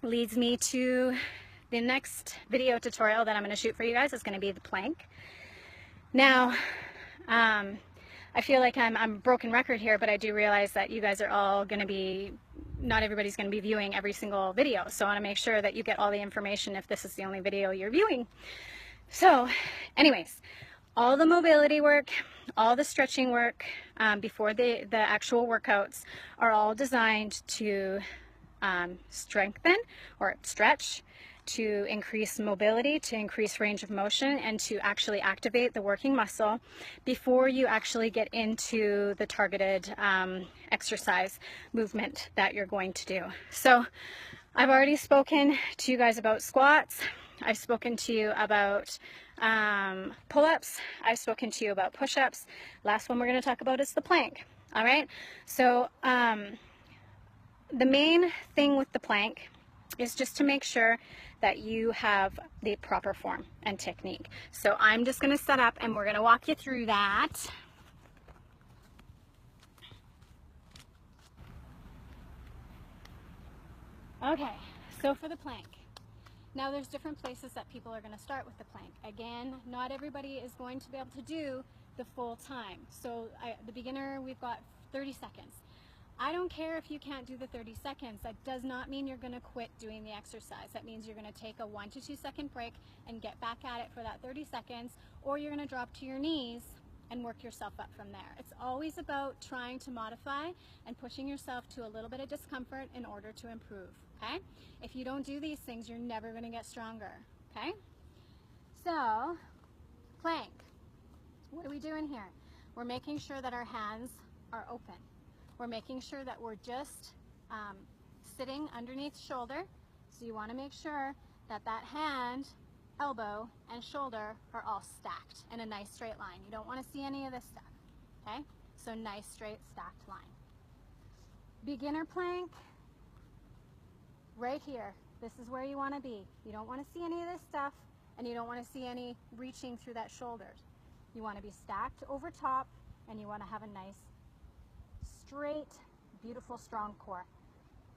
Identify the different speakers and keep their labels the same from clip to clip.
Speaker 1: leads me to the next video tutorial that I'm going to shoot for you guys. Is going to be the plank. Now, I feel like I'm a broken record here, but I do realize that you guys are all going to be, not everybody's going to be viewing every single video. So I want to make sure that you get all the information if this is the only video you're viewing. So anyways, all the mobility work, all the stretching work before the actual workouts are all designed to strengthen or stretch, to increase mobility, to increase range of motion, and to actually activate the working muscle before you actually get into the targeted exercise movement that you're going to do. So I've already spoken to you guys about squats. I've spoken to you about pull-ups. I've spoken to you about push-ups. Last one we're going to talk about is the plank. All right. So the main thing with the plank is just to make sure that you have the proper form and technique. So I'm just going to set up and we're going to walk you through that. Okay, so for the plank. Now there's different places that people are going to start with the plank. Again, not everybody is going to be able to do the full time. So the beginner, we've got 30 seconds. I don't care if you can't do the 30 seconds. That does not mean you're going to quit doing the exercise. That means you're going to take a 1 to 2 second break and get back at it for that 30 seconds, or you're going to drop to your knees and work yourself up from there. It's always about trying to modify and pushing yourself to a little bit of discomfort in order to improve, okay? If you don't do these things, you're never going to get stronger, okay? So, plank. What are we doing here? We're making sure that our hands are open. We're making sure that we're just sitting underneath shoulder. So you want to make sure that that hand, elbow, and shoulder are all stacked in a nice straight line. You don't want to see any of this stuff, okay? So nice straight stacked line. Beginner plank, right here. This is where you want to be. You don't want to see any of this stuff, and you don't want to see any reaching through that shoulders. You want to be stacked over top, and you want to have a nice straight, beautiful, strong core.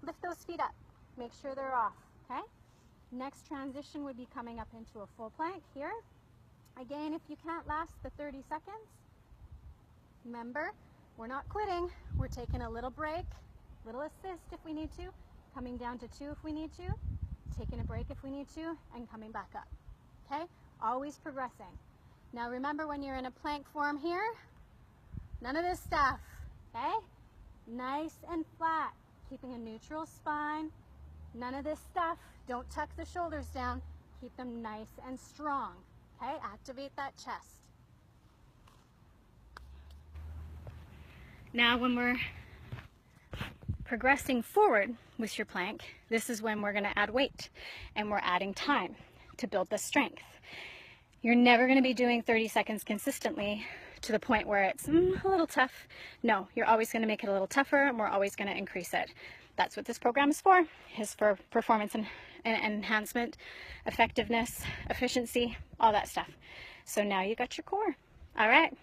Speaker 1: Lift those feet up. Make sure they're off, okay? Next transition would be coming up into a full plank here. Again, if you can't last the 30 seconds, remember, we're not quitting. We're taking a little break, little assist if we need to, coming down to 2 if we need to, taking a break if we need to, and coming back up, okay? Always progressing. Now remember, when you're in a plank form here, none of this stuff, okay? Nice and flat, keeping a neutral spine. None of this stuff. Don't tuck the shoulders down. Keep them nice and strong, okay? Activate that chest. Now when we're progressing forward with your plank, this is when we're going to add weight, and we're adding time to build the strength. You're never going to be doing 30 seconds consistently to the point where it's a little tough. No, you're always going to make it a little tougher, and we're always going to increase it. That's what this program is for performance and enhancement, effectiveness, efficiency, all that stuff. So now you got your core. All right.